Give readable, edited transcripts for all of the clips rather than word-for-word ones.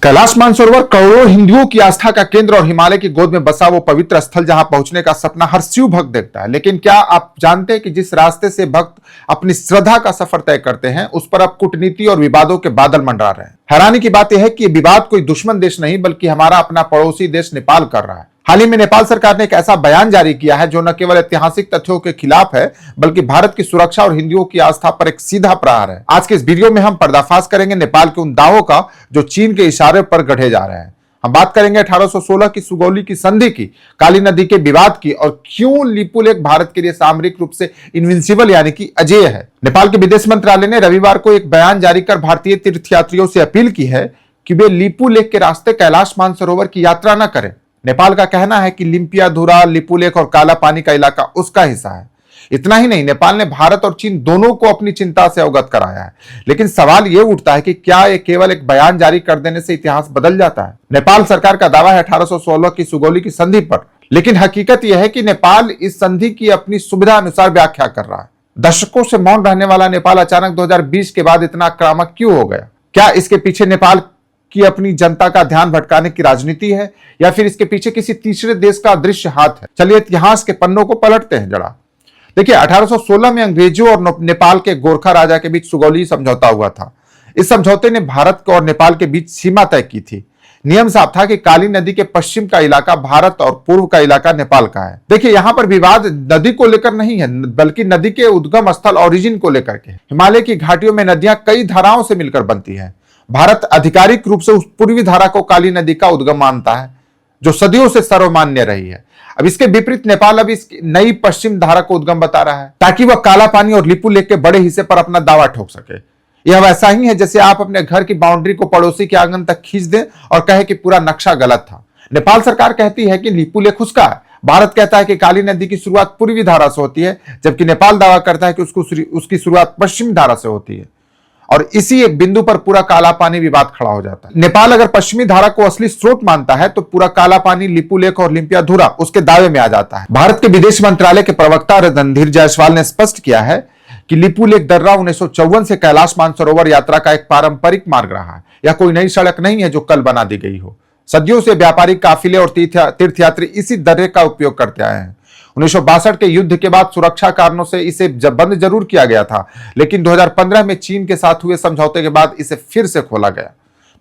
कैलाश मानसरोवर करोड़ों हिंदुओं की आस्था का केंद्र और हिमालय की गोद में बसा वो पवित्र स्थल जहां पहुंचने का सपना हर शिव भक्त देखता है। लेकिन क्या आप जानते हैं कि जिस रास्ते से भक्त अपनी श्रद्धा का सफर तय करते हैं उस पर अब कूटनीति और विवादों के बादल मंडरा रहे हैं। हैरानी की बात यह है कि ये विवाद कोई दुश्मन देश नहीं बल्कि हमारा अपना पड़ोसी देश नेपाल कर रहा है। हाल ही में नेपाल सरकार ने एक ऐसा बयान जारी किया है जो न केवल ऐतिहासिक तथ्यों के खिलाफ है बल्कि भारत की सुरक्षा और हिंदुओं की आस्था पर एक सीधा प्रहार है। आज के इस वीडियो में हम पर्दाफाश करेंगे नेपाल के उन दावों का जो चीन के इशारे पर गढ़े जा रहे हैं। हम बात करेंगे 1816 की सुगौली की संधि की, काली नदी के विवाद की और क्यों लिपुलेख भारत के लिए सामरिक रूप से इनविंसिबल यानी कि अजेय है। नेपाल के विदेश मंत्रालय ने रविवार को एक बयान जारी कर भारतीय तीर्थयात्रियों से अपील की है कि वे लिपुलेख के रास्ते कैलाश मानसरोवर की यात्रा न करें। नेपाल का कहना है कि लिम्पियाधुरा, लिपुलेख और काला पानी का इलाका उसका हिस्सा है। इतना ही नहीं, नेपाल ने भारत और चीन दोनों को अपनी चिंता से अवगत कराया है। लेकिन सवाल यह उठता है कि क्या यह केवल एक बयान जारी कर देने से इतिहास बदल जाता है। नेपाल सरकार का दावा है 1816 की सुगौली की संधि पर, लेकिन हकीकत यह है कि नेपाल इस संधि की अपनी सुविधा अनुसार व्याख्या कर रहा है। दशकों से मौन रहने वाला नेपाल अचानक 2020 के बाद इतना आक्रामक क्यों हो गया? क्या इसके पीछे नेपाल की अपनी जनता का ध्यान भटकाने की राजनीति है या फिर इसके पीछे किसी तीसरे देश का अदृश्य हाथ है? चलिए इतिहास के पन्नों को पलटते हैं जरा। देखिए, 1816 में अंग्रेजों और नेपाल के गोरखा राजा के बीच सुगौली समझौता हुआ था। इस समझौते ने भारत और नेपाल के बीच सीमा तय की थी। नियम साफ था कि काली नदी के पश्चिम का इलाका भारत और पूर्व का इलाका नेपाल का है। देखिए, यहां पर विवाद नदी को लेकर नहीं है बल्कि नदी के उद्गम स्थल ओरिजिन को लेकर के। हिमालय की घाटियों में नदियां कई धाराओं से मिलकर बनती है। भारत आधिकारिक रूप से उस पूर्वी धारा को काली नदी का उद्गम मानता है जो सदियों से सर्वमान्य रही है। अब इसके विपरीत नेपाल अब इस नई पश्चिम धारा को उद्गम बता रहा है ताकि वह काला पानी और लिपुलेख के बड़े हिस्से पर अपना दावा ठोक सके। यह वैसा ही है जैसे आप अपने घर की बाउंड्री को पड़ोसी के आंगन तक खींच दें और कहे कि पूरा नक्शा गलत था। नेपाल सरकार कहती है कि लिपुलेख उसका है, भारत कहता है कि काली नदी की शुरुआत पूर्वी धारा से होती है, जबकि नेपाल दावा करता है कि उसकी शुरुआत पश्चिमी धारा से होती है। और इसी एक बिंदु पर पूरा काला पानी विवाद खड़ा हो जाता है। नेपाल अगर पश्चिमी धारा को असली स्रोत मानता है तो पूरा काला पानी, लिपुलेख और लिम्पियाधुरा उसके दावे में आ जाता है। भारत के विदेश मंत्रालय के प्रवक्ता रणधीर जायसवाल ने स्पष्ट किया है कि लिपुलेख दर्रा 1954 से कैलाश मानसरोवर यात्रा का एक पारंपरिक मार्ग रहा है। यह कोई नई सड़क नहीं है जो कल बना दी गई हो। सदियों से व्यापारिक काफिले और तीर्थयात्री इसी दर्रे का उपयोग करते आए हैं। 1962 के युद्ध के बाद सुरक्षा कारणों से इसे बंद जरूर किया गया था, लेकिन 2015 में चीन के साथ हुए समझौते के बाद इसे फिर से खोला गया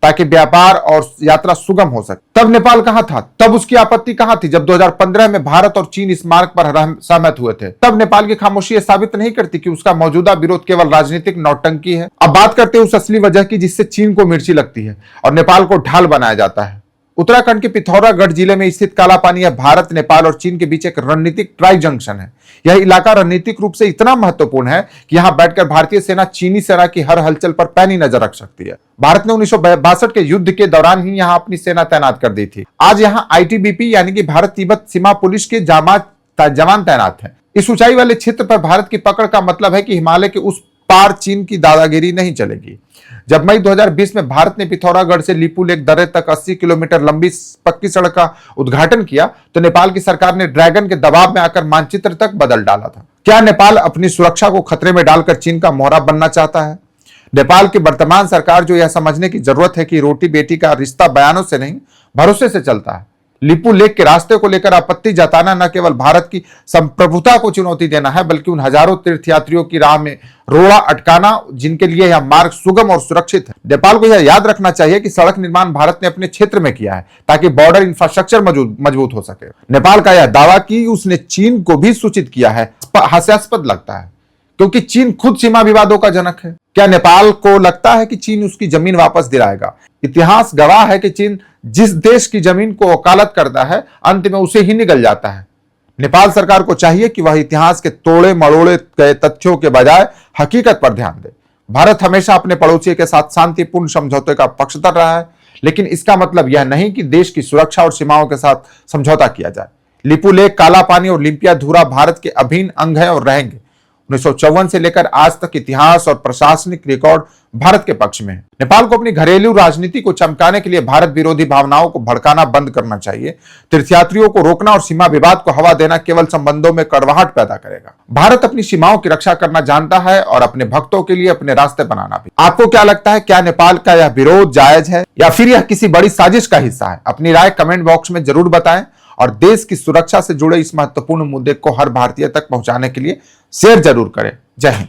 ताकि व्यापार और यात्रा सुगम हो सके। तब नेपाल कहां था? तब उसकी आपत्ति कहां थी जब 2015 में भारत और चीन इस मार्ग पर सहमत हुए थे? तब नेपाल की खामोशी यह साबित नहीं करती कि उसका मौजूदा विरोध केवल राजनीतिक नौटंकी है। अब बात करते हैं उस असली वजह की जिससे चीन को मिर्ची लगती है और नेपाल को ढाल बनाया जाता है। उत्तराखंड के पिथौरागढ़ जिले में स्थित काला पानी यह भारत, नेपाल और चीन के बीच एक रणनीतिक ट्राई जंक्शन है। यह इलाका रणनीतिक रूप से इतना महत्वपूर्ण है कि यहां बैठकर भारतीय सेना चीनी सेना की हर हलचल पर पैनी नजर रख सकती है। भारत ने 1962 के युद्ध के दौरान ही यहां अपनी सेना तैनात कर दी थी। आज यहां आईटीबीपी यानी कि भारत तिब्बत सीमा पुलिस के जवान तैनात है। इस ऊंचाई वाले क्षेत्र पर भारत की पकड़ का मतलब है कि हिमालय के उस पार चीन की दादागिरी नहीं चलेगी। जब मई 2020 में भारत ने पिथौरागढ़ से लिपुलेख दर्रे तक 80 किलोमीटर लंबी पक्की सड़क का उद्घाटन किया तो नेपाल की सरकार ने ड्रैगन के दबाव में आकर मानचित्र तक बदल डाला था। क्या नेपाल अपनी सुरक्षा को खतरे में डालकर चीन का मोहरा बनना चाहता है? नेपाल की वर्तमान सरकार जो यह समझने की जरूरत है कि रोटी बेटी का रिश्ता बयानों से नहीं भरोसे से चलता है। लिपुलेख के रास्ते को लेकर आपत्ति जताना न केवल भारत की संप्रभुता को चुनौती देना है बल्कि उन हजारों तीर्थयात्रियों की राह में रोड़ा अटकाना जिनके लिए यह मार्ग सुगम और सुरक्षित है। नेपाल को यह याद रखना चाहिए कि सड़क निर्माण भारत ने अपने क्षेत्र में किया है ताकि बॉर्डर इंफ्रास्ट्रक्चर मजबूत हो सके। नेपाल का यह दावा कि उसने चीन को भी सूचित किया है हास्यास्पद लगता है क्योंकि चीन खुद सीमा विवादों का जनक है। क्या नेपाल को लगता है कि चीन उसकी जमीन वापस दिलाएगा? इतिहास गवाह है कि चीन जिस देश की जमीन को वकालत करता है अंत में उसे ही निगल जाता है। नेपाल सरकार को चाहिए कि वह इतिहास के तोड़े मड़ोड़े गए तथ्यों के बजाय हकीकत पर ध्यान दे। भारत हमेशा अपने पड़ोसी के साथ शांतिपूर्ण समझौते का पक्षधर रहा है, लेकिन इसका मतलब यह नहीं कि देश की सुरक्षा और सीमाओं के साथ समझौता किया जाए। लिपुलेख, काला पानी और लिम्पियाधुरा भारत के अभिन्न अंग हैं और रहेंगे। 1954 से लेकर आज तक इतिहास और प्रशासनिक रिकॉर्ड भारत के पक्ष में है। नेपाल को अपनी घरेलू राजनीति को चमकाने के लिए भारत विरोधी भावनाओं को भड़काना बंद करना चाहिए। तीर्थयात्रियों को रोकना और सीमा विवाद को हवा देना केवल संबंधों में कड़वाहट पैदा करेगा। भारत अपनी सीमाओं की रक्षा करना जानता है और अपने भक्तों के लिए अपने रास्ते बनाना भी। आपको क्या लगता है, क्या नेपाल का यह विरोध जायज है या फिर यह किसी बड़ी साजिश का हिस्सा है? अपनी राय कमेंट बॉक्स में जरूर बताएं और देश की सुरक्षा से जुड़े इस महत्वपूर्ण मुद्दे को हर भारतीय तक पहुंचाने के लिए शेयर जरूर करें। जय हिंद।